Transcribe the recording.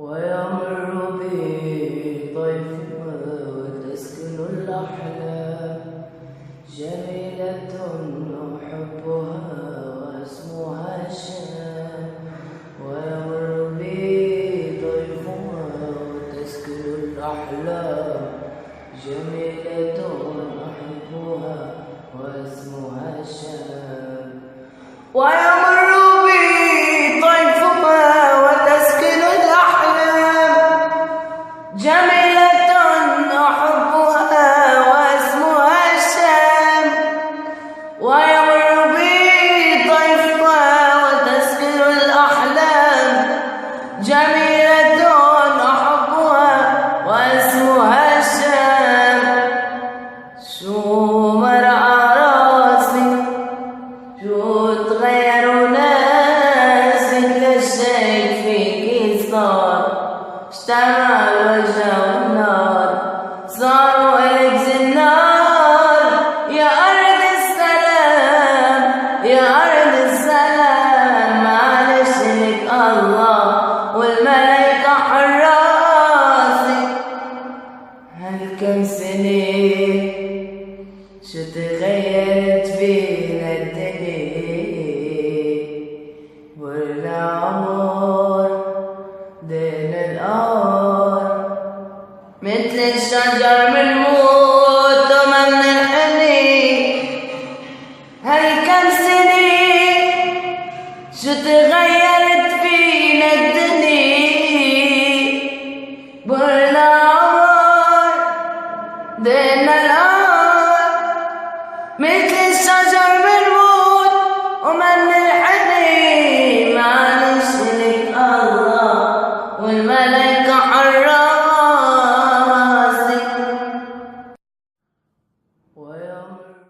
ويمر بي طيف وتسكن الأحلام جميلة أحبها واسمها الشام. ويمر بي طيفها وتسكن الأحلام جميلة أحبها واسمها الشام. ويمر بي طيفها وتسكن الأحلام جميلة أحبها واسمها الشام. ويمر بي طيفها وتسكن الأحلام جميلة أحبها واسمها الشام. شو مرأى راسي شو تغير ناسي كل شي فيكي صار اشتعل وجه النار